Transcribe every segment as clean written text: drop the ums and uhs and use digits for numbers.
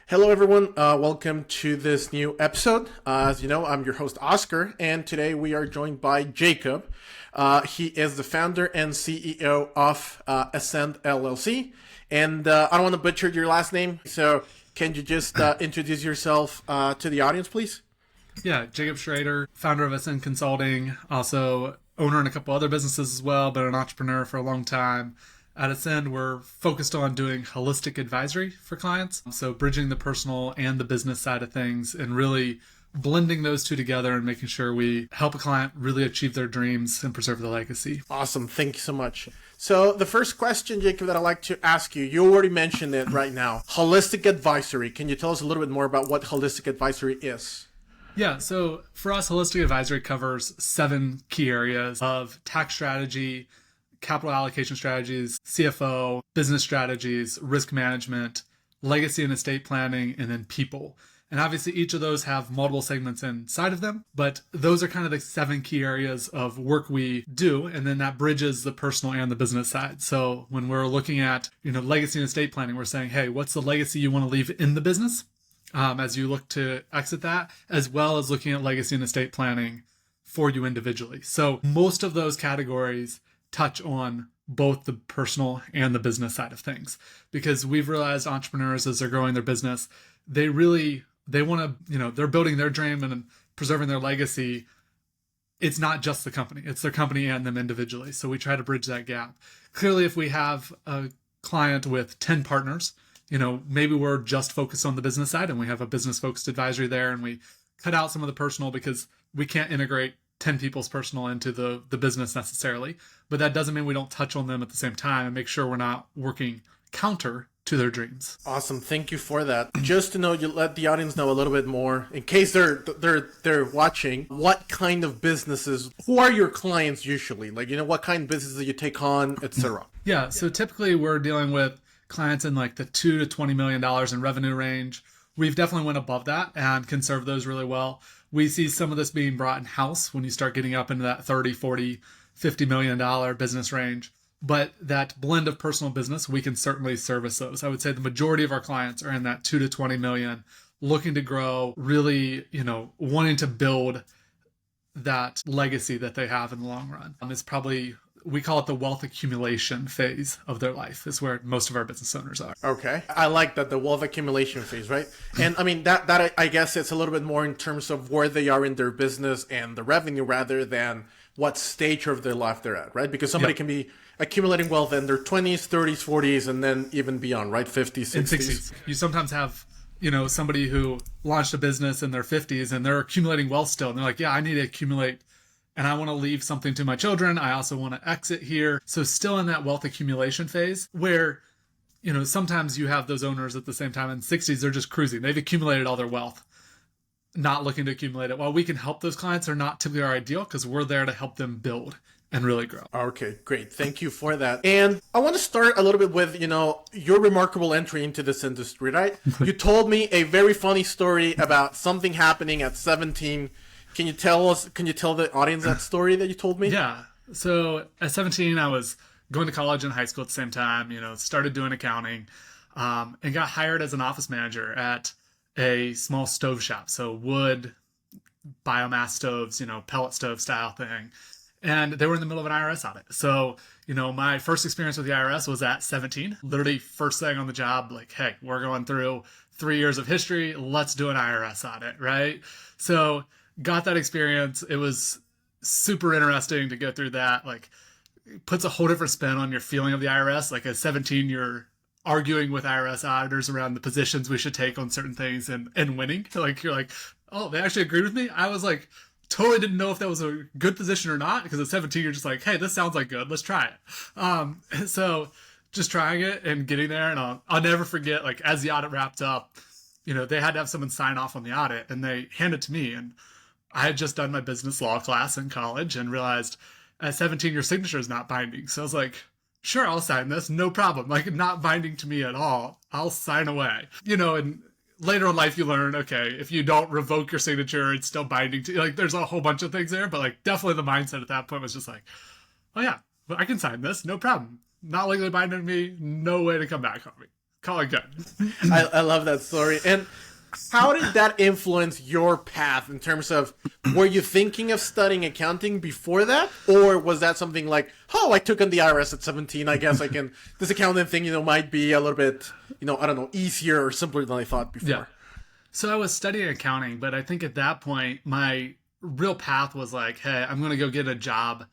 Hello, everyone. Welcome to this new episode. As you know, I'm your host, Oscar, and today we are joined by Jacob. He is the founder and CEO of Ascend LLC. And I don't want to butcher your last name, so can you just introduce yourself to the audience, please? Yeah, Jacob Schroeder, founder of Ascend Consulting, also owner in a couple other businesses as well, but an entrepreneur for a long time. At Ascend, we're focused on doing holistic advisory for clients. So bridging the personal and the business side of things and really blending those two together and making sure we help a client really achieve their dreams and preserve their legacy. Awesome. Thank you so much. So the first question, Jacob, that I'd like to ask you, you already mentioned it right now. Holistic advisory. Can you tell us a little bit more about what holistic advisory is? Yeah, so for us, holistic advisory covers 7 key areas of tax strategy, capital allocation strategies, CFO, business strategies, risk management, legacy and estate planning, and then people. And obviously each of those have multiple segments inside of them, but those are kind of the 7 key areas of work we do. And then that bridges the personal and the business side. So when we're looking at, legacy and estate planning, we're saying, hey, what's the legacy you want to leave in the business as you look to exit that, as well as looking at legacy and estate planning for you individually. So most of those categories touch on both the personal and the business side of things, because we've realized entrepreneurs, as they're growing their business, they want to, they're building their dream and preserving their legacy. It's not just the company, it's their company and them individually. So we try to bridge that gap. Clearly, if we have a client with 10 partners, maybe we're just focused on the business side and we have a business focused advisory there, and we cut out some of the personal because we can't integrate 10 people's personal into the business necessarily, but that doesn't mean we don't touch on them at the same time and make sure we're not working counter to their dreams. Awesome. Thank you for that. Just to know, you let the audience know a little bit more in case they're watching. What kind of businesses, who are your clients usually? Like, what kind of businesses you take on, etc. Yeah. So typically we're dealing with clients in like the $2 to $20 million in revenue range. We've definitely went above that and can serve those really well. We see some of this being brought in-house when you start getting up into that 30, 40, $50 million business range. But that blend of personal business, we can certainly service those. I would say the majority of our clients are in that 2 to 20 million, looking to grow, really, wanting to build that legacy that they have in the long run. It's probably, we call it the wealth accumulation phase of their life, is where most of our business owners are. Okay. I like that, the wealth accumulation phase, right? And I mean, that I guess it's a little bit more in terms of where they are in their business and the revenue rather than what stage of their life they're at, right? Because somebody can be accumulating wealth in their 20s, 30s, 40s, and then even beyond, right? 50s, 60s. And 60s. You sometimes have, somebody who launched a business in their 50s and they're accumulating wealth still. And they're like, yeah, I need to accumulate and I want to leave something to my children. I also want to exit here. So still in that wealth accumulation phase where, sometimes you have those owners at the same time in 60s, they're just cruising. They've accumulated all their wealth, not looking to accumulate it. While we can help those clients, are not typically our ideal because we're there to help them build and really grow. Okay, great. Thank you for that. And I want to start a little bit with, your remarkable entry into this industry, right? You told me a very funny story about something happening at 17. Can you tell the audience that story that you told me? Yeah. So at 17, I was going to college and high school at the same time, started doing accounting, and got hired as an office manager at a small stove shop. So wood, biomass stoves, pellet stove style thing. And they were in the middle of an IRS audit. So, my first experience with the IRS was at 17. Literally first thing on the job, like, hey, we're going through 3 years of history. Let's do an IRS audit, right? So got that experience. It was super interesting to go through that. Like, it puts a whole different spin on your feeling of the IRS. Like at 17, you're arguing with IRS auditors around the positions we should take on certain things and winning. Like, you're like, oh, they actually agreed with me. I was like, totally didn't know if that was a good position or not, because at 17 you're just like, hey, this sounds like good, let's try it. So just trying it and getting there, and I'll never forget, like, as the audit wrapped up, they had to have someone sign off on the audit, and they handed it to me, and I had just done my business law class in college and realized at 17 your signature is not binding. So I was like, sure, I'll sign this, no problem. Like, not binding to me at all, I'll sign away. And later in life, you learn, okay, if you don't revoke your signature, it's still binding to you. Like, there's a whole bunch of things there, but like, definitely the mindset at that point was just like, oh yeah, I can sign this, no problem. Not legally binding to me, no way to come back on me. call it good. I love that story. And how did that influence your path in terms of, were you thinking of studying accounting before that? Or was that something like, oh, I took on the IRS at 17. I guess I can, this accounting thing, might be a little bit, I don't know, easier or simpler than I thought before. Yeah. So I was studying accounting, but I think at that point, my real path was like, hey, I'm going to go get a job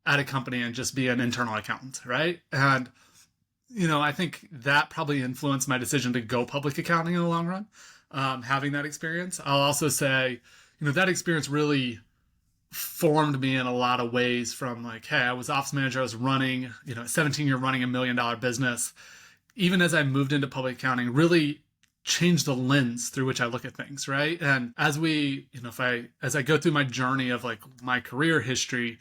at a company and just be an internal accountant, right? And, I think that probably influenced my decision to go public accounting in the long run, having that experience. I'll also say, that experience really formed me in a lot of ways from like, hey, I was office manager, I was running, at 17 year running $1 million business. Even as I moved into public accounting, really change the lens through which I look at things, right? And as as I go through my journey of like my career history,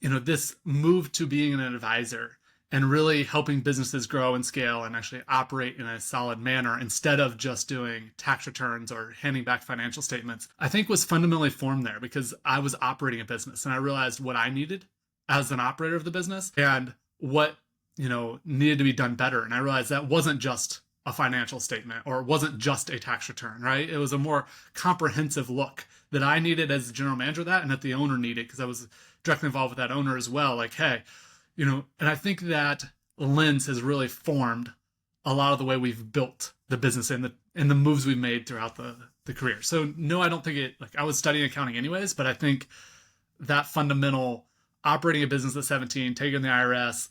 this move to being an advisor and really helping businesses grow and scale and actually operate in a solid manner instead of just doing tax returns or handing back financial statements, I think was fundamentally formed there because I was operating a business and I realized what I needed as an operator of the business and what, needed to be done better. And I realized that wasn't just a financial statement or it wasn't just a tax return, right? It was a more comprehensive look that I needed as the general manager of that and that the owner needed because I was directly involved with that owner as well. Like, hey, and I think that lens has really formed a lot of the way we've built the business and the moves we've made throughout the career. So no, I don't think I was studying accounting anyways, but I think that fundamental operating a business at 17, taking the IRS,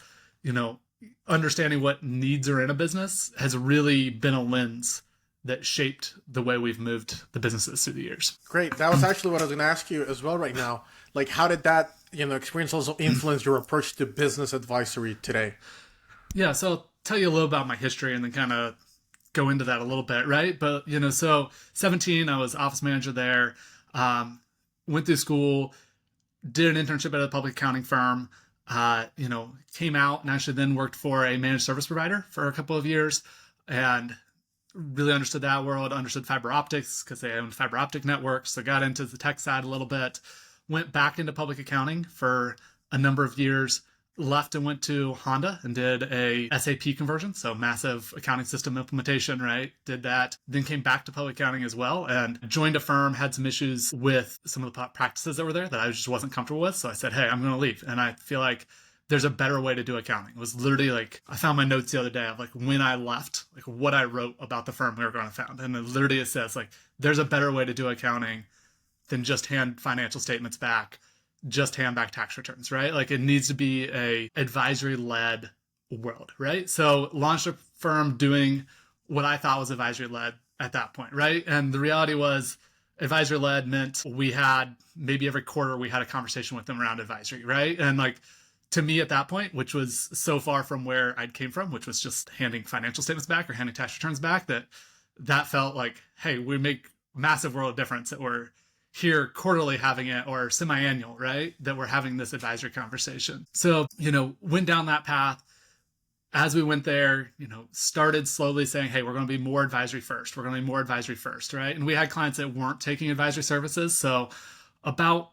understanding what needs are in a business has really been a lens that shaped the way we've moved the businesses through the years. Great. That was actually what I was going to ask you as well right now. Like, how did that, experience also influence your approach to business advisory today? Yeah. So I'll tell you a little about my history and then kind of go into that a little bit, right? But, so 17, I was office manager there, went through school, did an internship at a public accounting firm, came out and actually then worked for a managed service provider for a couple of years and really understood that world, understood fiber optics because they owned fiber optic networks. So got into the tech side a little bit, went back into public accounting for a number of years, left and went to Honda and did a SAP conversion. So massive accounting system implementation, right? Did that, then came back to public accounting as well and joined a firm, had some issues with some of the practices that were there that I just wasn't comfortable with. So I said, hey, I'm going to leave. And I feel like there's a better way to do accounting. It was literally like, I found my notes the other day of like when I left, like what I wrote about the firm we were going to found. And it says like, there's a better way to do accounting than just hand financial statements back, just hand back tax returns, right? Like it needs to be a advisory led world, right? So launched a firm doing what I thought was advisory led at that point, right? And the reality was advisory led meant we had maybe every quarter we had a conversation with them around advisory, right? And like, to me at that point, which was so far from where I came from, which was just handing financial statements back or handing tax returns back, that felt like, hey, we make massive world of difference that we're here quarterly having it or semi-annual, right? That we're having this advisory conversation. So, went down that path. As we went there, started slowly saying, hey, we're going to be more advisory first. We're going to be more advisory first, right? And we had clients that weren't taking advisory services. So about,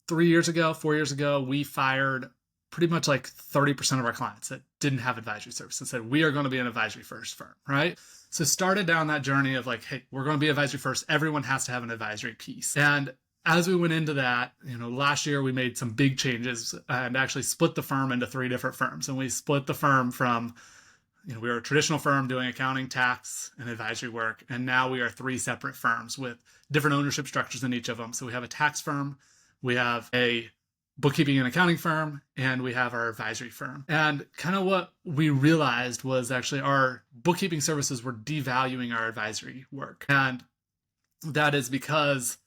4 years ago, we fired pretty much like 30% of our clients that didn't have advisory services and said, we are going to be an advisory first firm, right? So started down that journey of like, hey, we're going to be advisory first. Everyone has to have an advisory piece. And as we went into that, last year we made some big changes and actually split the firm into 3 different firms. And we split the firm from, we were a traditional firm doing accounting, tax, and advisory work. And now we are 3 separate firms with different ownership structures in each of them. So we have a tax firm, we have a bookkeeping and accounting firm, and we have our advisory firm. And kind of what we realized was actually our bookkeeping services were devaluing our advisory work. And that is because,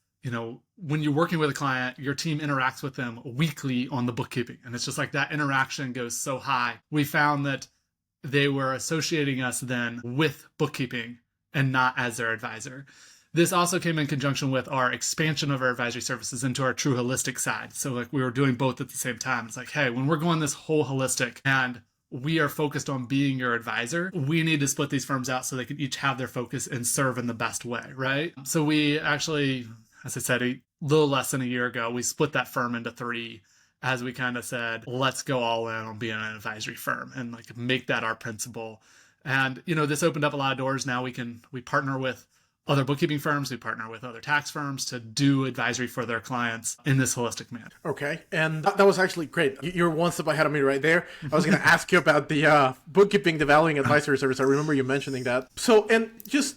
when you're working with a client, your team interacts with them weekly on the bookkeeping. And it's just like that interaction goes so high. We found that they were associating us then with bookkeeping and not as their advisor. This also came in conjunction with our expansion of our advisory services into our true holistic side. So like we were doing both at the same time. It's like, hey, when we're going this whole holistic and we are focused on being your advisor, we need to split these firms out so they can each have their focus and serve in the best way, right? So we actually, as I said, a little less than a year ago, we split that firm into 3 as we kind of said, let's go all in on being an advisory firm and like make that our principle. And, this opened up a lot of doors. Now we partner with other bookkeeping firms, we partner with other tax firms to do advisory for their clients in this holistic manner. Okay. And that was actually great. You're one step ahead of me right there. I was going to ask you about the bookkeeping, the valuing advisory service. I remember you mentioning that. So, and just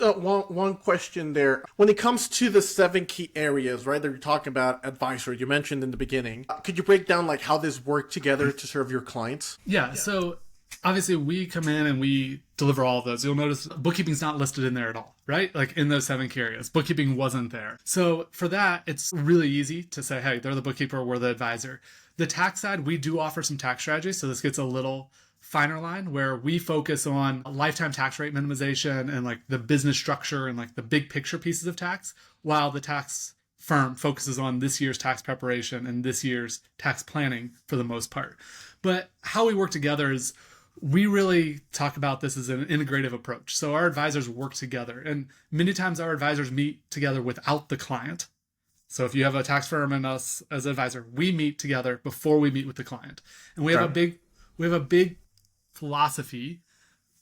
one question there. When it comes to the 7 key areas, right, that you're talking about advisory, you mentioned in the beginning, could you break down like how this work together to serve your clients? Yeah. So obviously we come in and we deliver all of those. You'll notice bookkeeping's not listed in there at all, right? Like in those 7 key areas, bookkeeping wasn't there. So for that, it's really easy to say, hey, they're the bookkeeper, we're the advisor. The tax side, we do offer some tax strategies. So this gets a little finer line where we focus on lifetime tax rate minimization and like the business structure and like the big picture pieces of tax, while the tax firm focuses on this year's tax preparation and this year's tax planning for the most part. But how we work together is we really talk about this as an integrative approach. So our advisors work together, and many times our advisors meet together without the client. So if you have a tax firm and us as an advisor, we meet together before we meet with the client. And we have a big philosophy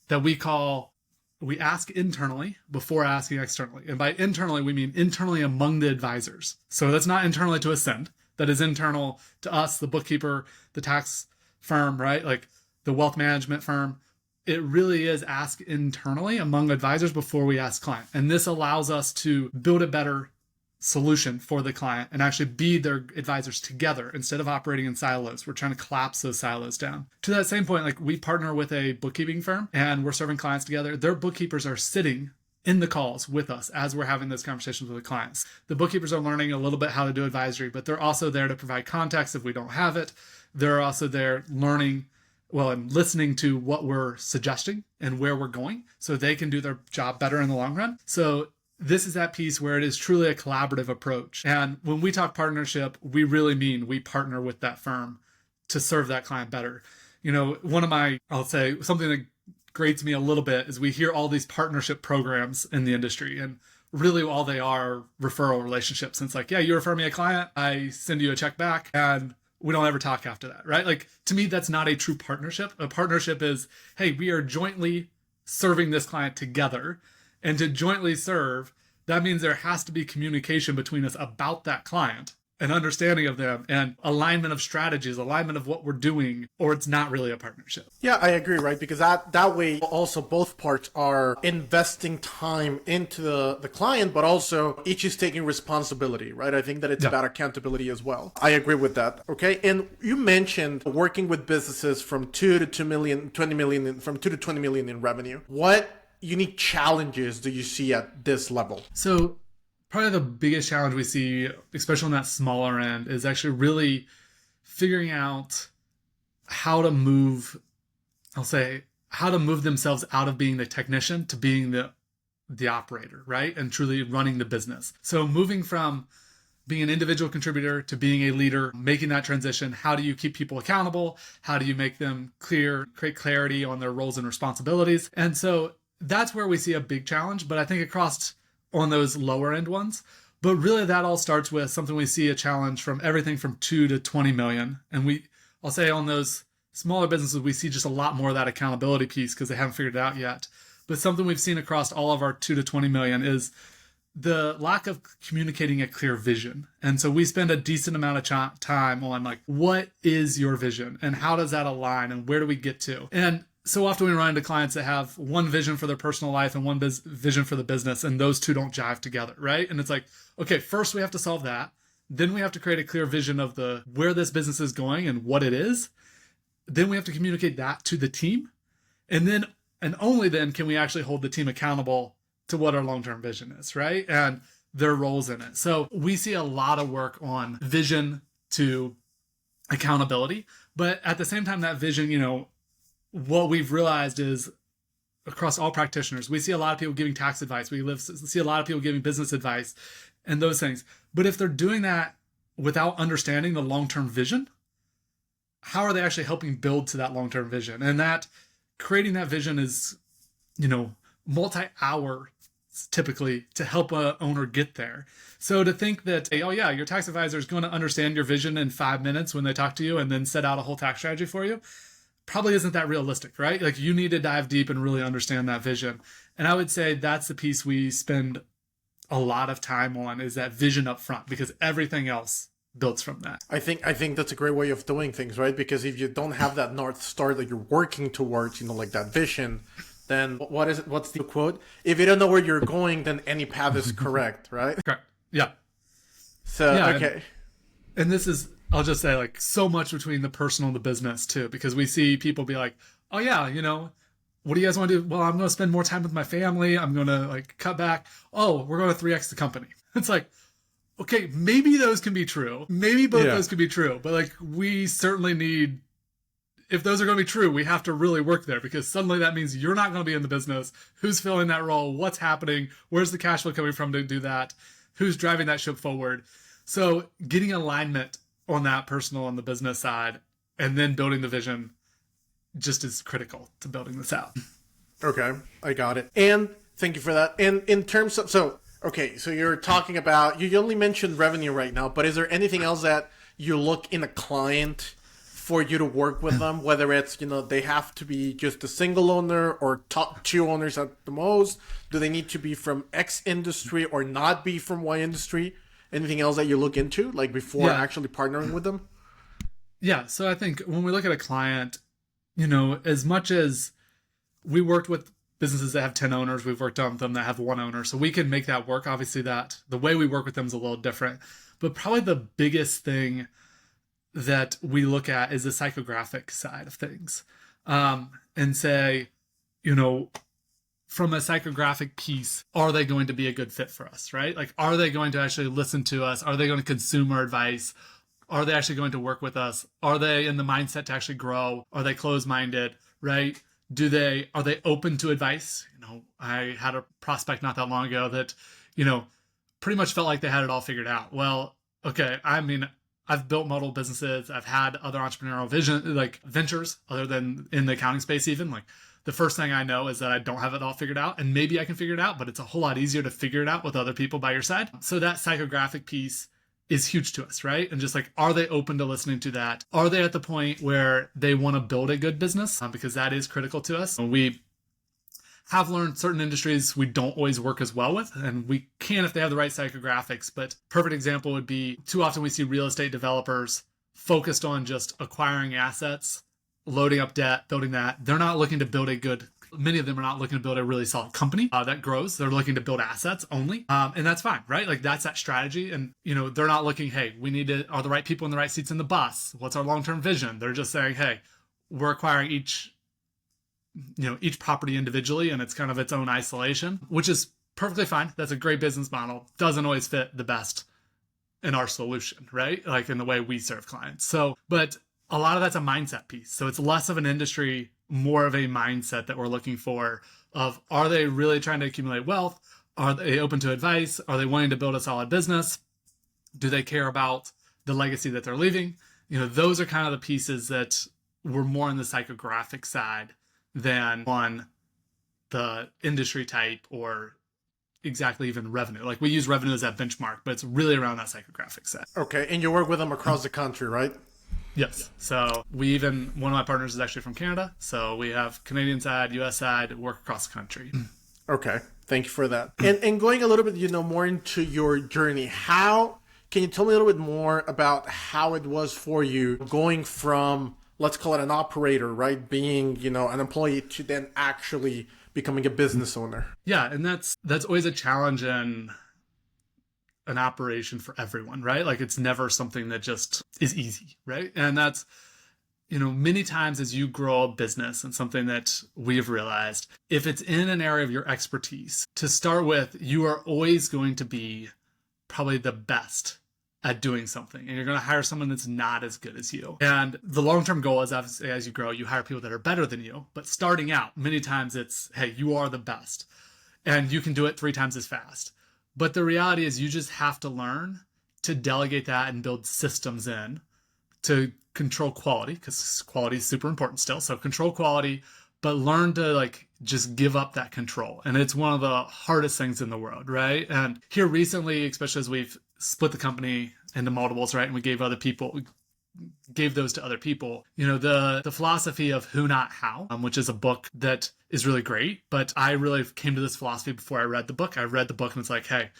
that we ask internally before asking externally. And by internally, we mean internally among the advisors. So that's not internally to Ascend. That is internal to us, the bookkeeper, the tax firm, right? Like the wealth management firm. It really is ask internally among advisors before we ask client. And this allows us to build a better solution for the client and actually be their advisors together instead of operating in silos. We're trying to collapse those silos down. To that same point, like we partner with a bookkeeping firm and we're serving clients together. Their bookkeepers are sitting in the calls with us as we're having those conversations with the clients. The bookkeepers are learning a little bit how to do advisory, but they're also there to provide context if we don't have it. They're also there learning and listening to what we're suggesting and where we're going so they can do their job better in the long run. So this is that piece where it is truly a collaborative approach. And when we talk partnership, we really mean we partner with that firm to serve that client better. I'll say something that grates me a little bit is we hear all these partnership programs in the industry, and really all they are referral relationships. And it's like, yeah, you refer me a client, I send you a check back, and we don't ever talk after that, right? Like, to me, that's not a true partnership. A partnership is, hey, we are jointly serving this client together. And to jointly serve, that means there has to be communication between us about that client, an understanding of them, and alignment of strategies, alignment of what we're doing, or it's not really a partnership. Yeah, I agree, right? Because that way also both parts are investing time into the client, but also each is taking responsibility, right? I think that it's about accountability as well. I agree with that. Okay. And you mentioned working with businesses from 2 to 2 million, 20 million, from 2 to 20 million in revenue. What unique challenges do you see at this level? So probably the biggest challenge we see, especially on that smaller end, is actually really figuring out how to move themselves out of being the technician to being the operator, right? And truly running the business. So moving from being an individual contributor to being a leader, making that transition. How do you keep people accountable? How do you make them clear, create clarity on their roles and responsibilities? And so that's where we see a big challenge, but I think across on those lower end ones. But really that all starts with something we see a challenge from everything from 2 to 20 million. And I'll say on those smaller businesses, we see just a lot more of that accountability piece because they haven't figured it out yet. But something we've seen across all of our 2 to 20 million is the lack of communicating a clear vision. And so we spend a decent amount of time on like, what is your vision and how does that align and where do we get to? And so often we run into clients that have one vision for their personal life and one vision for the business, and those two don't jive together, right? And it's like, okay, first we have to solve that. Then we have to create a clear vision of where this business is going and what it is. Then we have to communicate that to the team. And only then can we actually hold the team accountable to what our long-term vision is, right? And their roles in it. So we see a lot of work on vision to accountability, but at the same time, that vision, what we've realized is across all practitioners, we see a lot of people giving tax advice. We see a lot of people giving business advice and those things. But if they're doing that without understanding the long-term vision, how are they actually helping build to that long-term vision? And that creating that vision is, multi-hour typically to help a owner get there. So to think that, hey, oh yeah, your tax advisor is going to understand your vision in 5 minutes when they talk to you and then set out a whole tax strategy for you, probably isn't that realistic, right? Like you need to dive deep and really understand that vision. And I would say that's the piece we spend a lot of time on, is that vision up front, because everything else builds from that. I think that's a great way of doing things, right? Because if you don't have that North Star that you're working towards, like that vision, then what is it? What's the quote? If you don't know where you're going, then any path is correct, right? Correct. Yeah. So, yeah, okay. And this is, I'll just say, like, so much between the personal and the business too, because we see people be like, oh yeah, what do you guys want to do? Well, I'm going to spend more time with my family. I'm going to like cut back. Oh, we're going to 3x the company. It's like, okay, maybe those can be true. Maybe both those can be true. But like, we certainly need, if those are going to be true, we have to really work there, because suddenly that means you're not going to be in the business. Who's filling that role? What's happening? Where's the cash flow coming from to do that? Who's driving that ship forward? So getting alignment on that personal and the business side, and then building the vision, just is critical to building this out. Okay, I got it. And thank you for that. And in terms of, so you're talking about, you only mentioned revenue right now, but is there anything else that you look in a client for you to work with them, whether it's, they have to be just a single owner or top 2 owners at the most? Do they need to be from X industry or not be from Y industry? Anything else that you look into, like before actually partnering with them? Yeah, so I think when we look at a client, as much as we worked with businesses that have 10 owners, we've worked on them that have 1 owner, so we can make that work. Obviously, that the way we work with them is a little different, but probably the biggest thing that we look at is the psychographic side of things, and say, from a psychographic piece, are they going to be a good fit for us, right? Like, are they going to actually listen to us? Are they going to consume our advice? Are they actually going to work with us? Are they in the mindset to actually grow? Are they closed-minded, right? Are they open to advice? I had a prospect not that long ago that, pretty much felt like they had it all figured out. Well, okay, I mean, I've built multiple businesses. I've had other entrepreneurial ventures other than in the accounting space even. Like, the first thing I know is that I don't have it all figured out, and maybe I can figure it out, but it's a whole lot easier to figure it out with other people by your side. So that psychographic piece is huge to us, right? And just like, are they open to listening to that? Are they at the point where they want to build a good business? Because that is critical to us. We have learned certain industries we don't always work as well with, and we can if they have the right psychographics. But perfect example would be, too often we see real estate developers focused on just acquiring assets, loading up debt, building that. They're not looking to build many of them are not looking to build a really solid company that grows. They're looking to build assets only. And that's fine, right? Like, that's that strategy. And, they're not looking, hey, are the right people in the right seats in the bus? What's our long-term vision? They're just saying, hey, we're acquiring each property individually, and it's kind of its own isolation, which is perfectly fine. That's a great business model. Doesn't always fit the best in our solution, right? Like, in the way we serve clients. So, but a lot of that's a mindset piece. So it's less of an industry, more of a mindset that we're looking for of, are they really trying to accumulate wealth? Are they open to advice? Are they wanting to build a solid business? Do they care about the legacy that they're leaving? Those are kind of the pieces that we're more on the psychographic side than on the industry type or exactly even revenue. Like, we use revenue as that benchmark, but it's really around that psychographic side. Okay, and you work with them across the country, right? Yes. So one of my partners is actually from Canada. So we have Canadian side, US side, work across the country. Okay. Thank you for that. And going a little bit, more into your journey, can you tell me a little bit more about how it was for you going from, let's call it an operator, right? Being, an employee, to then actually becoming a business owner? Yeah. And that's always a challenge in an operation for everyone, right? Like, it's never something that just is easy, right? And that's, many times as you grow a business, and something that we've realized, if it's in an area of your expertise, to start with, you are always going to be probably the best at doing something, and you're going to hire someone that's not as good as you. And the long-term goal is, obviously, as you grow, you hire people that are better than you. But starting out, many times it's, hey, you are the best, and you can do it 3 times as fast. But the reality is, you just have to learn to delegate that and build systems in to control quality, because quality is super important still. So control quality, but learn to like just give up that control. And it's one of the hardest things in the world, right? And here recently, especially as we've split the company into multiples, right? And we gave those to other people. The philosophy of who, not how, which is a book that is really great. But I really came to this philosophy before I read the book. I read the book and it's like, hey,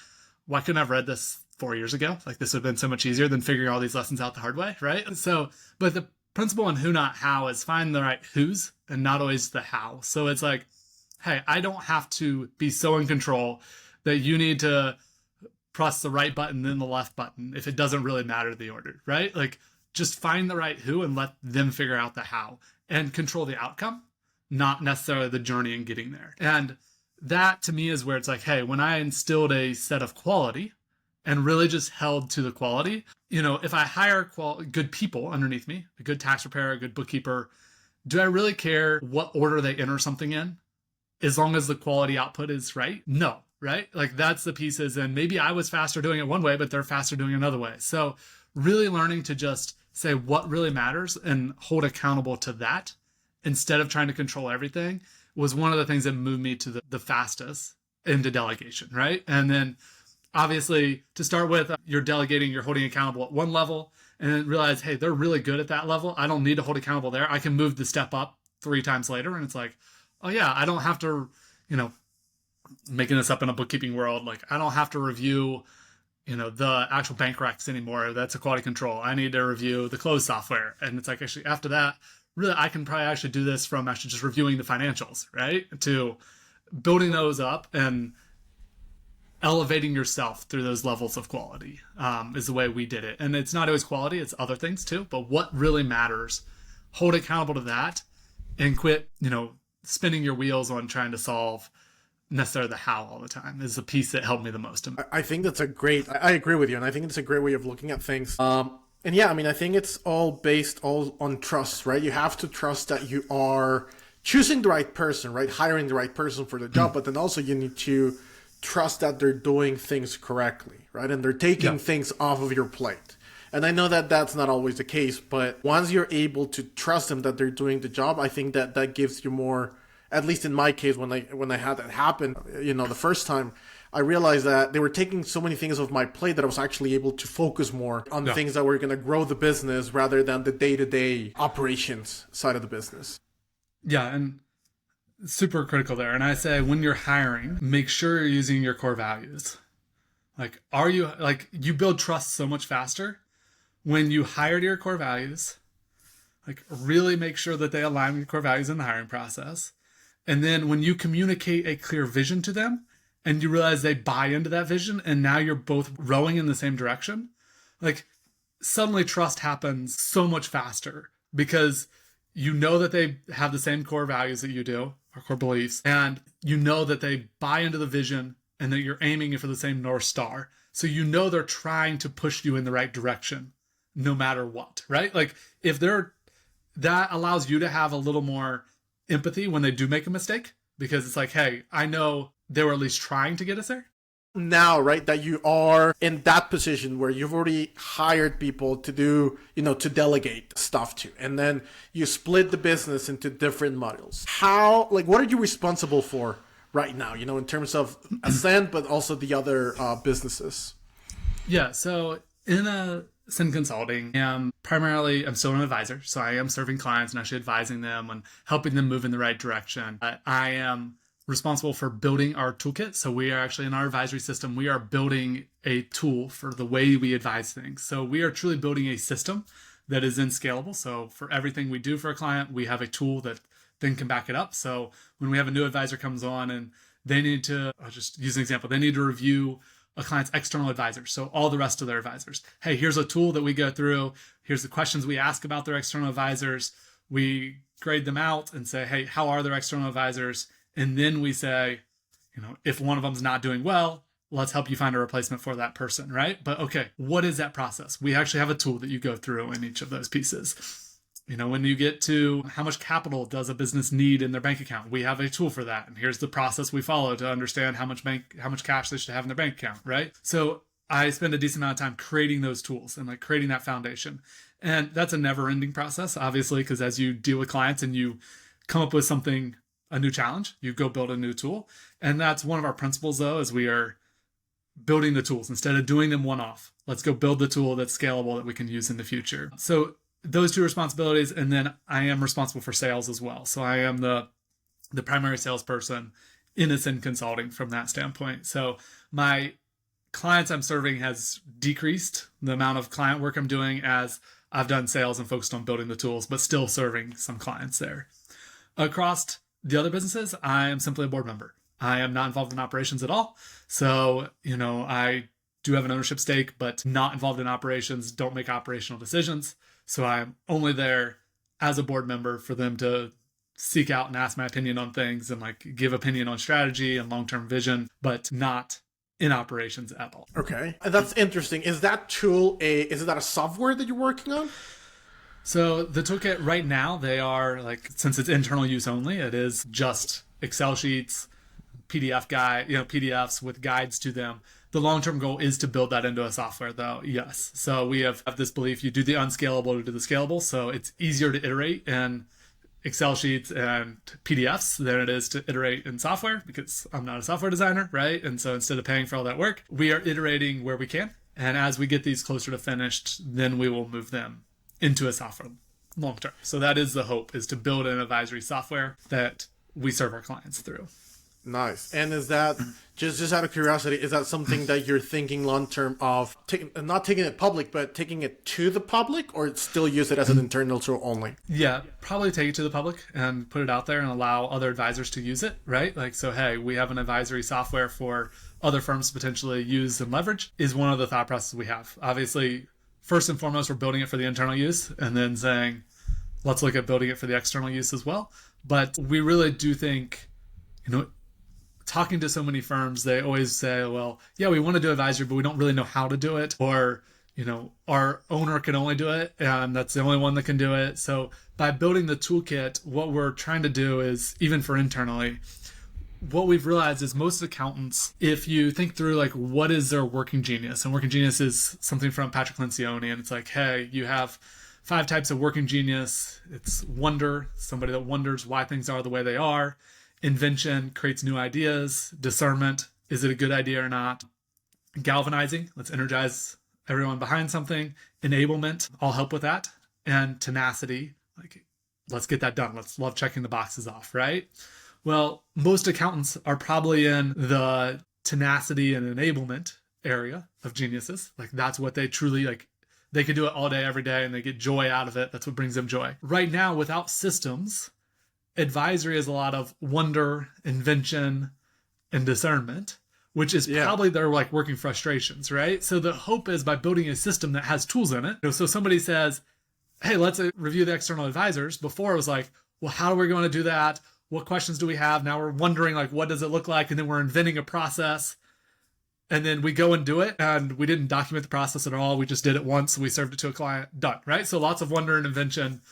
why couldn't I have read this 4 years ago? Like this would have been so much easier than figuring all these lessons out the hard way, right? So, but the principle in who, not how is find the right who's and not always the how. So it's like, hey, I don't have to be so in control that you need to press the right button then the left button if it doesn't really matter the order, right? Like just find the right who and let them figure out the how and control the outcome, not necessarily the journey in getting there. And that to me is where it's like, hey, when I instilled a set of quality and really just held to the quality, if I hire good people underneath me, a good tax preparer, a good bookkeeper, do I really care what order they enter something in? As long as the quality output is right? No, right? Like that's the pieces. And maybe I was faster doing it one way, but they're faster doing it another way. So really learning to just say what really matters and hold accountable to that instead of trying to control everything was one of the things that moved me to the fastest into delegation, right? And then obviously to start with, you're delegating, you're holding accountable at one level and then realize, hey, they're really good at that level. I don't need to hold accountable there. I can move the step up 3 times later. And it's like, oh yeah, I don't have to, making this up in a bookkeeping world, like I don't have to review, the actual bank recs anymore. That's a quality control. I need to review the close software. And it's like, actually after that, really, I can probably actually do this from actually just reviewing the financials, right? To building those up and elevating yourself through those levels of quality is the way we did it. And it's not always quality, it's other things too. But what really matters, hold accountable to that and quit, spinning your wheels on trying to solve necessarily the how all the time is the piece that helped me the most. I think that's I agree with you. And I think it's a great way of looking at things. And yeah, I think it's all based on trust, right? You have to trust that you are choosing the right person, right? Hiring the right person for the job, but then also you need to trust that they're doing things correctly, right? And they're taking things off of your plate. And I know that that's not always the case, but once you're able to trust them that they're doing the job, I think that gives you more, at least in my case, when I had that happen, the first time, I realized that they were taking so many things off my plate that I was actually able to focus more on the things that were going to grow the business rather than the day-to-day operations side of the business. Yeah, and super critical there. And I say when you're hiring, make sure you're using your core values. Like, you build trust so much faster when you hire to your core values. Like, really make sure that they align with your core values in the hiring process. And then when you communicate a clear vision to them, and you realize they buy into that vision and now you're both rowing in the same direction, like suddenly trust happens so much faster because you know that they have the same core values that you do, or core beliefs, and you know that they buy into the vision and that you're aiming for the same North Star. So they're trying to push you in the right direction no matter what, right? Like that allows you to have a little more empathy when they do make a mistake because it's like, hey, I know they were at least trying to get us there. Now, right, that you are in that position where you've already hired people to do, to delegate stuff to, and then you split the business into different modules. What are you responsible for right now, in terms of Ascend, but also the other businesses? Yeah, so in Ascend Consulting, I'm still an advisor, so I am serving clients and actually advising them and helping them move in the right direction. I am responsible for building our toolkit. So we are actually in our advisory system, we are building a tool for the way we advise things. So we are truly building a system that is in scalable. So for everything we do for a client, we have a tool that then can back it up. So when we have a new advisor comes on and they need to, I'll just use an example, they need to review a client's external advisors. So all the rest of their advisors. Hey, here's a tool that we go through. Here's the questions we ask about their external advisors. We grade them out and say, hey, how are their external advisors? And then we say, if one of them's not doing well, let's help you find a replacement for that person, right? But okay, what is that process? We actually have a tool that you go through in each of those pieces. When you get to how much capital does a business need in their bank account, we have a tool for that. And here's the process we follow to understand how much cash they should have in their bank account, right? So I spend a decent amount of time creating those tools and creating that foundation. And that's a never ending process, obviously, because as you deal with clients and you come up with something, a new challenge. You go build a new tool. And that's one of our principles, though, is we are building the tools instead of doing them one-off. Let's go build the tool that's scalable that we can use in the future. So those two responsibilities, and then I am responsible for sales as well. So I am the primary salesperson in Ascend Consulting from that standpoint. So my clients I'm serving has decreased the amount of client work I'm doing as I've done sales and focused on building the tools, but still serving some clients there. Across the other businesses, I am simply a board member. I am not involved in operations at all. So, I do have an ownership stake, but not involved in operations, don't make operational decisions. So I'm only there as a board member for them to seek out and ask my opinion on things and give opinion on strategy and long-term vision, but not in operations at all. Okay. That's interesting. Is that tool is that a software that you're working on? So the toolkit right now, they are since it's internal use only, it is just Excel sheets, PDFs with guides to them. The long-term goal is to build that into a software, though. Yes. So we have this belief you do the unscalable to do the scalable. So it's easier to iterate in Excel sheets and PDFs than it is to iterate in software, because I'm not a software designer, right? And so instead of paying for all that work, we are iterating where we can. And as we get these closer to finished, then we will move them into a software long-term. So that is the hope, is to build an advisory software that we serve our clients through. Nice. And is that, just out of curiosity, is that something that you're thinking long-term of not taking it public, but taking it to the public, or still use it as an internal tool only? Yeah, probably take it to the public and put it out there and allow other advisors to use it, right? So, hey, we have an advisory software for other firms to potentially use and leverage is one of the thought processes we have. Obviously, first and foremost, we're building it for the internal use and then saying, let's look at building it for the external use as well. But we really do think, talking to so many firms, they always say, well, yeah, we want to do advisory, but we don't really know how to do it. Or, our owner can only do it, and that's the only one that can do it. So by building the toolkit, what we're trying to do is, even for internally, what we've realized is most accountants, if you think through what is their working genius, and working genius is something from Patrick Lencioni, and it's hey, you have 5 types of working genius. It's wonder, somebody that wonders why things are the way they are. Invention, creates new ideas. Discernment, is it a good idea or not? Galvanizing, let's energize everyone behind something. Enablement, I'll help with that. And tenacity, let's get that done. Let's love checking the boxes off, right? Well, most accountants are probably in the tenacity and enablement area of geniuses. That's what they truly they could do it all day, every day, and they get joy out of it. That's what brings them joy. Right now, without systems, advisory is a lot of wonder, invention, and discernment, which is probably their working frustrations, right? So the hope is by building a system that has tools in it. So somebody says, hey, let's review the external advisors. Before it was well, how are we going to do that? What questions do we have? Now we're wondering what does it look like? And then we're inventing a process. And then we go and do it, and we didn't document the process at all. We just did it once. We served it to a client. Done, right? So lots of wonder and invention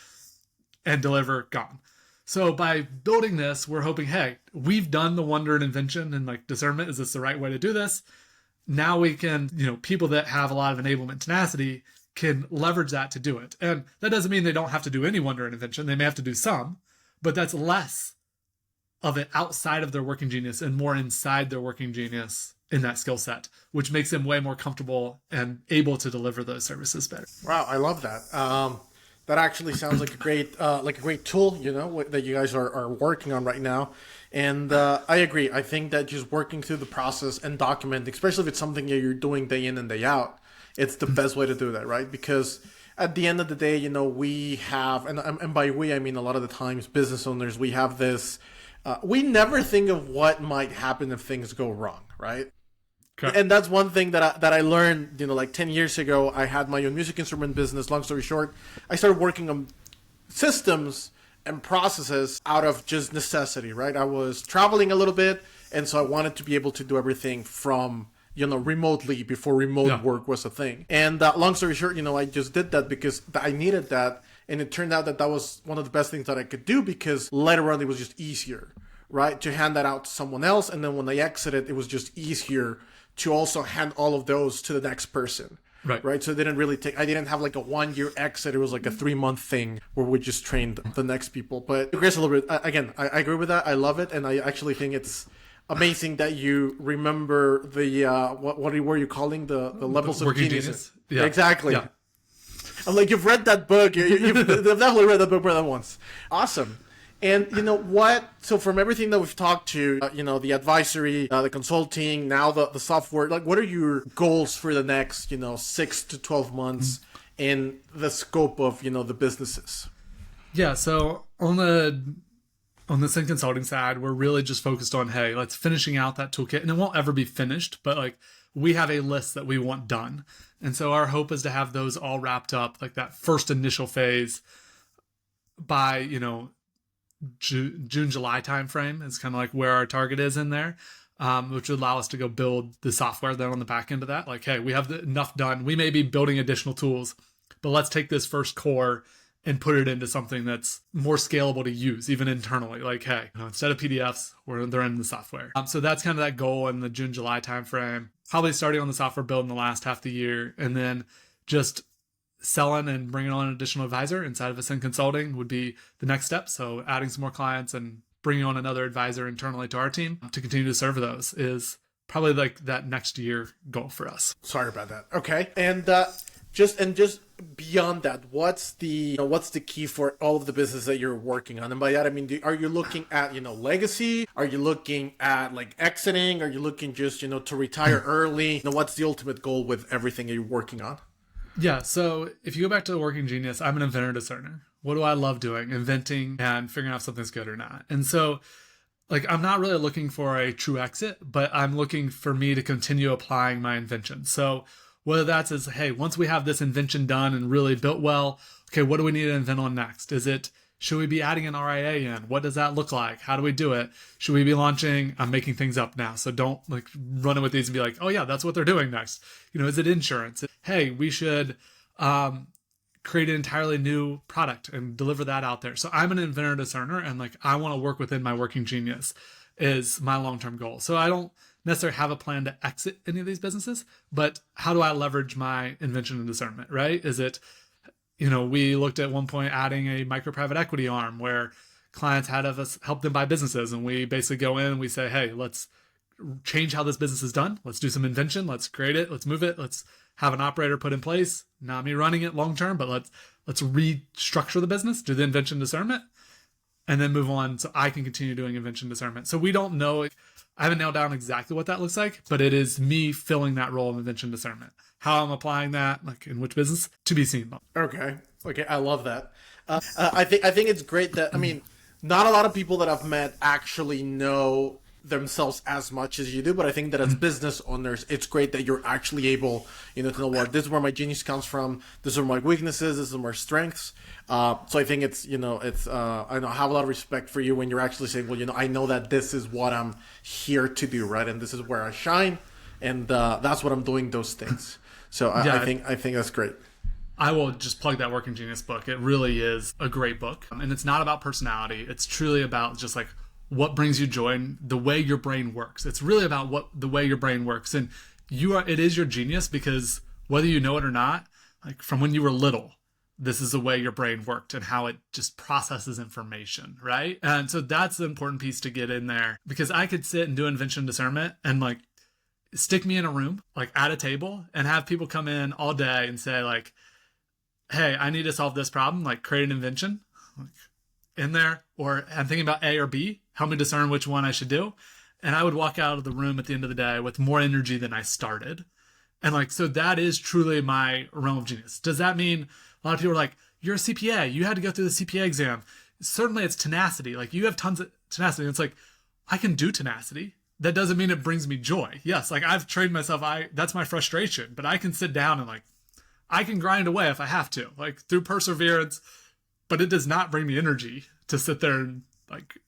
and deliver, gone. So by building this, we're hoping, hey, we've done the wonder and invention and discernment. Is this the right way to do this? Now we can, people that have a lot of enablement tenacity can leverage that to do it. And that doesn't mean they don't have to do any wonder and invention. They may have to do some, but that's less of it outside of their working genius and more inside their working genius in that skill set, which makes them way more comfortable and able to deliver those services better. Wow, I love that. That actually sounds like a great tool, that you guys are working on right now. And I agree. I think that just working through the process and documenting, especially if it's something that you're doing day in and day out, it's the best way to do that, right? Because at the end of the day, we have, and by we, I mean a lot of the times business owners, we have this, we never think of what might happen if things go wrong, right? Okay. And that's one thing that I learned, 10 years ago. I had my own music instrument business. Long story short, I started working on systems and processes out of just necessity, right? I was traveling a little bit, and so I wanted to be able to do everything from, remotely before remote work was a thing. And long story short, I just did that because I needed that. And it turned out that was one of the best things that I could do, because later on it was just easier, right? To hand that out to someone else. And then when I exited, it was just easier to also hand all of those to the next person, Right. Right. So it didn't really take, I didn't have like a 1 year exit. It was like a 3 month thing where we just trained the next people. But I agree a little bit. Again, I agree with that. I love it. And I actually think it's amazing that you remember the, what were you calling the levels of Working genius? Yeah. Exactly. Yeah. I'm like, you've read that book. You've definitely read that book more than once. Awesome. And you know what? So from everything that we've talked to, the advisory, the consulting, now the software, like what are your goals for the next, 6 to 12 months in the scope of, the businesses? Yeah. So on the Ascend Consulting side, we're really just focused on, hey, let's finishing out that toolkit. And it won't ever be finished, but like we have a list that we want done. And so our hope is to have those all wrapped up, like that first initial phase by, June, July timeframe is kind of like where our target is in there, which would allow us to go build the software then on the back end of that. Like, hey, we have enough done. We may be building additional tools, but let's take this first core and put it into something that's more scalable to use, even internally. Like, hey, instead of PDFs, they're in the software. So that's kind of that goal in the June, July timeframe. Probably starting on the software build in the last half of the year, and then just selling and bringing on an additional advisor inside of Ascend Consulting would be the next step. So adding some more clients and bringing on another advisor internally to our team to continue to serve those is probably like that next year goal for us. Sorry about that. Okay. And just beyond that, what's the key for all of the business that you're working on? And by that, I mean, are you looking at, legacy? Are you looking at like exiting? Are you looking just, to retire early? What's the ultimate goal with everything you're working on? Yeah. So if you go back to the working genius, I'm an inventor discerner. What do I love doing? Inventing and figuring out if something's good or not. And so like, I'm not really looking for a true exit, but I'm looking for me to continue applying my invention. So whether that's as, hey, once we have this invention done and really built well, okay, what do we need to invent on next? Should we be adding an RIA in? What does that look like? How do we do it? Should we be launching? I'm making things up now, so don't like run in with these and be like, oh yeah, that's what they're doing next. Is it insurance? Hey, we should create an entirely new product and deliver that out there. So I'm an inventor discerner, and like I want to work within my working genius is my long-term goal. So I don't necessarily have a plan to exit any of these businesses, but how do I leverage my invention and discernment, right? Is it, we looked at one point adding a micro private equity arm where clients had us help them buy businesses. And we basically go in and we say, hey, let's change how this business is done. Let's do some invention. Let's create it. Let's move it. Let's have an operator put in place. Not me running it long term, but let's restructure the business, do the invention discernment, and then move on so I can continue doing invention discernment. So we don't know. I haven't nailed down exactly what that looks like, but it is me filling that role of invention discernment. How I'm applying that, like in which business, to be seen. Okay, I love that. I think it's great that, I mean, not a lot of people that I've met actually know themselves as much as you do, but I think that as business owners, it's great that you're actually able, to know what, this is where my genius comes from, this are my weaknesses, this is my strengths. So I think it's, I have a lot of respect for you when you're actually saying, well, I know that this is what I'm here to do, right? And this is where I shine, and that's what I'm doing, those things. So I think that's great. I will just plug that Working Genius book. It really is a great book. And it's not about personality. It's truly about just like what brings you joy and the way your brain works. It's really about the way your brain works. And it is your genius because whether you know it or not, like from when you were little, this is the way your brain worked and how it just processes information, right? And so that's the important piece to get in there, because I could sit and do invention discernment and like stick me in a room, like at a table, and have people come in all day and say like, hey, I need to solve this problem, like create an invention like, in there, or I'm thinking about A or B, help me discern which one I should do. And I would walk out of the room at the end of the day with more energy than I started. And like, so that is truly my realm of genius. Does that mean a lot of people are like, you're a CPA, you had to go through the CPA exam? Certainly it's tenacity. Like you have tons of tenacity. And it's like, I can do tenacity. That doesn't mean it brings me joy. Yes, like I've trained myself. That's my frustration, but I can sit down and like, I can grind away if I have to, like through perseverance, but it does not bring me energy to sit there and like,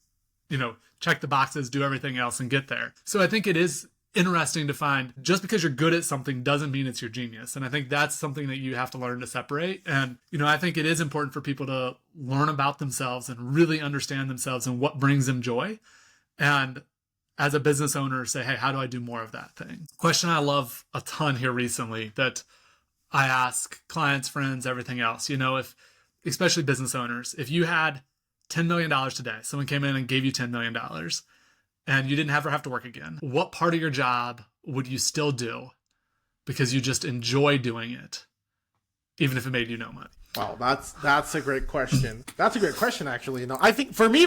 check the boxes, do everything else and get there. So I think it is interesting to find just because you're good at something doesn't mean it's your genius. And I think that's something that you have to learn to separate. And, I think it is important for people to learn about themselves and really understand themselves and what brings them joy. And as a business owner, say, hey, how do I do more of that thing? Question I love a ton here recently that I ask clients, friends, everything else, if, especially business owners, if you had $10 million today, someone came in and gave you $10 million and you didn't ever have to work again, what part of your job would you still do because you just enjoy doing it, even if it made you no money? Wow, that's a great question. That's a great question, actually. I think for me,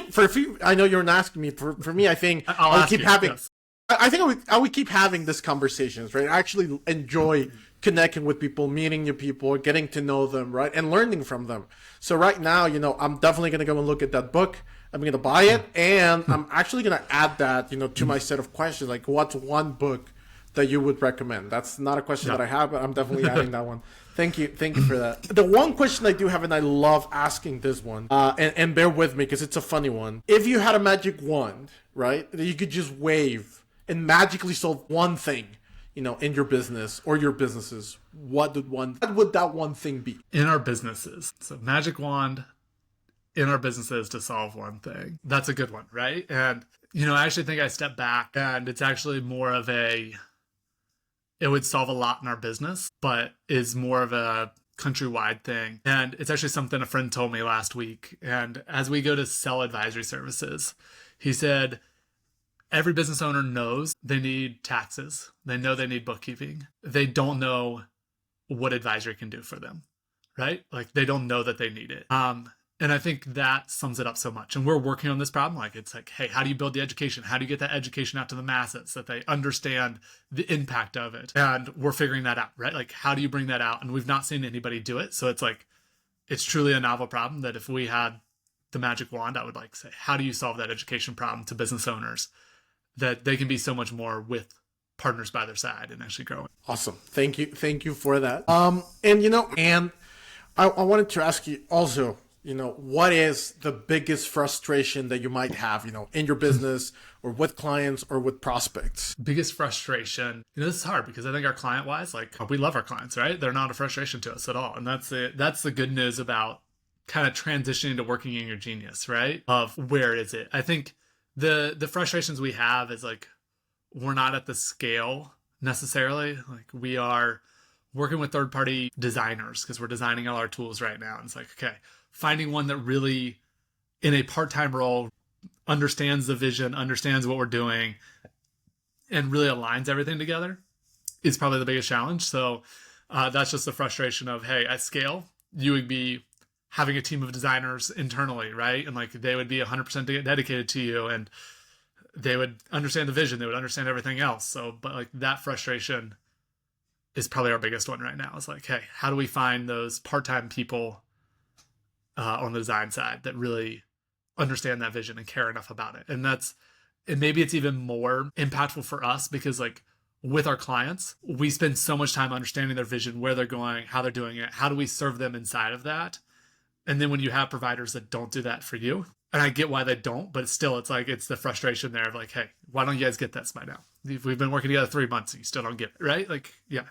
I know you're not asking me. For me, I think I'll ask keep you, having. yes. I think I would keep having these conversations, right? I actually enjoy connecting with people, meeting new people, getting to know them, right, and learning from them. So right now, I'm definitely gonna go and look at that book. I'm gonna buy it, and I'm actually gonna add that, to my set of questions. Like, what's one book that you would recommend? That's not a question that I have, but I'm definitely adding that one. Thank you for that. The one question I do have, and I love asking this one, and bear with me because it's a funny one. If you had a magic wand, right, that you could just wave and magically solve one thing, in your business or your businesses, what would that one thing be? In our businesses. So magic wand in our businesses to solve one thing. That's a good one, right? And, I actually think I step back and it's actually more of it would solve a lot in our business, but is more of a countrywide thing. And it's actually something a friend told me last week. And as we go to sell advisory services, he said, every business owner knows they need taxes. They know they need bookkeeping. They don't know what advisory can do for them, right? Like they don't know that they need it. And I think that sums it up so much. And we're working on this problem. Like, it's like, hey, how do you build the education? How do you get that education out to the masses that they understand the impact of it? And we're figuring that out, right? Like, how do you bring that out? And we've not seen anybody do it. So it's like, it's truly a novel problem that if we had the magic wand, I would like say, how do you solve that education problem to business owners that they can be so much more with partners by their side and actually growing? Awesome. Thank you for that. And I wanted to ask you also, what is the biggest frustration that you might have, in your business or with clients or with prospects? Biggest frustration, this is hard because I think our client wise, like we love our clients, right? They're not a frustration to us at all. And that's the good news about kind of transitioning to working in your genius, right? Of where is it? I think the frustrations we have is like, we're not at the scale necessarily. Like we are working with third-party designers because we're designing all our tools right now. And it's like, okay, finding one that really, in a part-time role, understands the vision, understands what we're doing, and really aligns everything together is probably the biggest challenge. So that's just the frustration of, hey, at scale, you would be having a team of designers internally, right? And like they would be 100% dedicated to you and they would understand the vision, they would understand everything else. So, but like that frustration is probably our biggest one right now. It's like, hey, how do we find those part-time people on the design side that really understand that vision and care enough about it? And maybe it's even more impactful for us because like with our clients, we spend so much time understanding their vision, where they're going, how they're doing it, how do we serve them inside of that? And then when you have providers that don't do that for you, and I get why they don't, but still, it's like, it's the frustration there of like, hey, why don't you guys get this by now? We've been working together 3 months and you still don't get it, right? Like, yeah.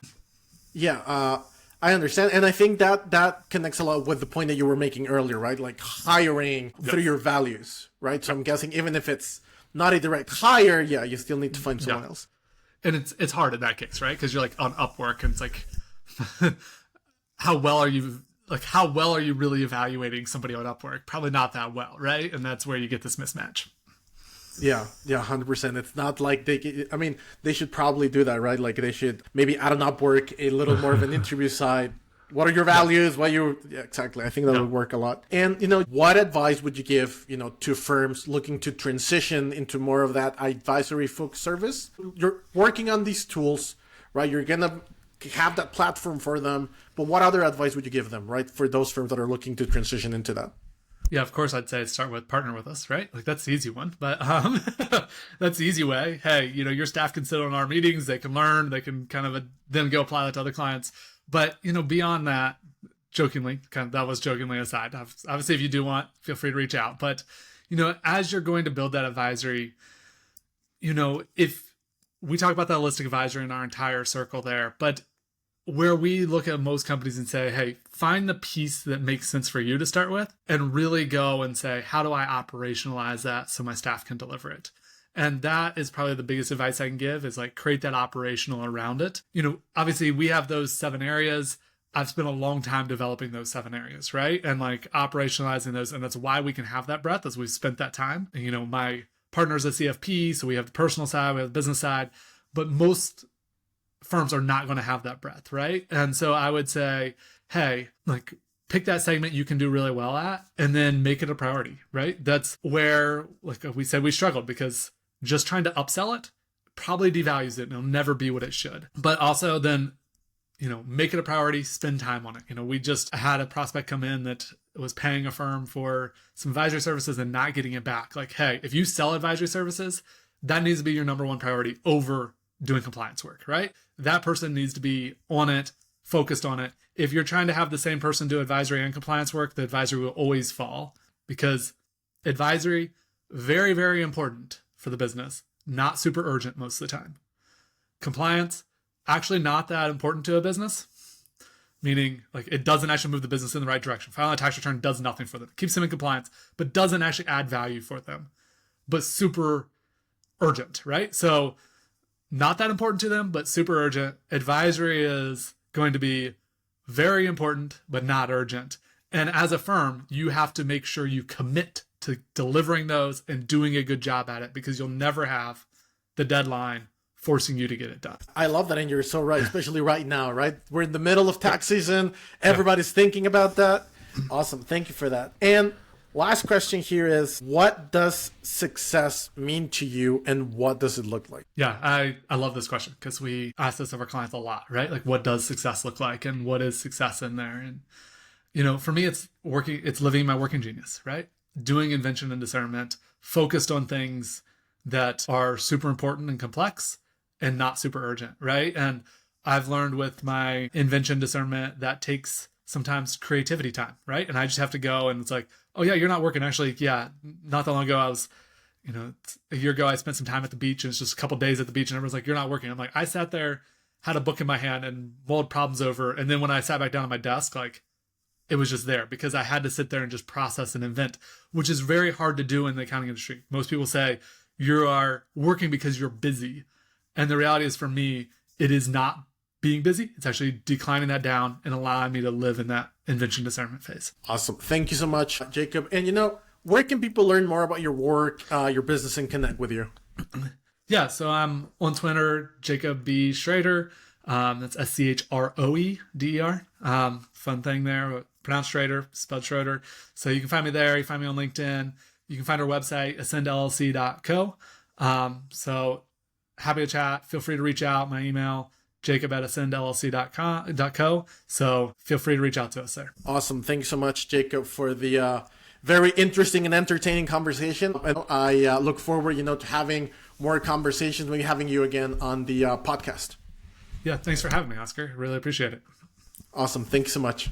Yeah, I understand. And I think that connects a lot with the point that you were making earlier, right? Like hiring through your values, right? So I'm guessing even if it's not a direct hire, yeah, you still need to find someone else. And it's hard in that case, right? Because you're like on Upwork and it's like, how well are you really evaluating somebody on Upwork? Probably not that well, right? And that's where you get this mismatch. Yeah, 100%. It's not like they should probably do that, right? Like they should maybe add an Upwork, a little more of an interview side. What are your values? Yeah, exactly. I think that would work a lot. And, what advice would you give, to firms looking to transition into more of that advisory focused service? You're working on these tools, right? You're going to have that platform for them. But what other advice would you give them, right? For those firms that are looking to transition into that? Yeah, of course, I'd say start with partner with us, right? Like that's the easy one, but that's the easy way. Hey, your staff can sit on our meetings, they can learn, they can kind of then go apply that to other clients. But, beyond that, that was jokingly aside. Obviously, if you do want, feel free to reach out. But, as you're going to build that advisory, if we talk about that holistic advisory in our entire circle there, but where we look at most companies and say, hey, find the piece that makes sense for you to start with and really go and say, how do I operationalize that so my staff can deliver it? And that is probably the biggest advice I can give is like create that operational around it. Obviously we have those 7 areas. I've spent a long time developing those 7 areas, right? And like operationalizing those. And that's why we can have that breadth, as we've spent that time. And, you know, my partner's a CFP, so we have the personal side, we have the business side, but most firms are not going to have that breadth, right? And so I would say, hey, like pick that segment you can do really well at and then make it a priority, right? That's where, like we said, we struggled because just trying to upsell it probably devalues it and it'll never be what it should. But also then, you know, make it a priority, spend time on it. You know, we just had a prospect come in that was paying a firm for some advisory services and not getting it back. Like, hey, if you sell advisory services, that needs to be your number one priority over doing compliance work, right? That person needs to be on it, focused on it. If you're trying to have the same person do advisory and compliance work, the advisory will always fall, because advisory, very, very important for the business, not super urgent most of the time. Compliance, actually not that important to a business, meaning like it doesn't actually move the business in the right direction. Filing a tax return does nothing for them. It keeps them in compliance, but doesn't actually add value for them, but super urgent, right? So not that important to them, but super urgent. Advisory is going to be very important, but not urgent. And as a firm, you have to make sure you commit to delivering those and doing a good job at it, because you'll never have the deadline forcing you to get it done. I love that, and you're so right, especially right now, right? We're in the middle of tax season. Everybody's thinking about that. Awesome. Thank you for that. And last question here is, what does success mean to you and what does it look like? Yeah, I love this question because we ask this of our clients a lot, right? Like, what does success look like and what is success in there? And, you know, for me, it's living my working genius, right? Doing invention and discernment, focused on things that are super important and complex and not super urgent, right? And I've learned with my invention discernment that takes sometimes creativity time, right? And I just have to go and it's like, oh yeah, you're not working. Actually, yeah, not that long ago, I was, you know, a year ago, I spent some time at the beach and it's just a couple days at the beach and everyone's like, you're not working. I'm like, I sat there, had a book in my hand and mulled problems over. And then when I sat back down at my desk, like it was just there because I had to sit there and just process and invent, which is very hard to do in the accounting industry. Most people say you are working because you're busy. And the reality is, for me, it is not being busy. It's actually declining that down and allowing me to live in that invention discernment phase. Awesome. Thank you so much, Jacob. And, you know, where can people learn more about your work, your business, and connect with you? Yeah, so I'm on Twitter, Jacob B. Schroeder. That's SCHROEDER. Fun thing there. Pronounced Schroeder, spelled Schroeder. So you can find me there. You can find me on LinkedIn. You can find our website, ascendllc.co. So happy to chat. Feel free to reach out. My email, jacob@ascendllc.co. So feel free to reach out to us there. Awesome. Thank you so much, Jacob, for the very interesting and entertaining conversation. And I look forward, you know, to having more conversations, maybe having you again on the podcast. Yeah, thanks for having me, Oscar. Really appreciate it. Awesome. Thank you so much.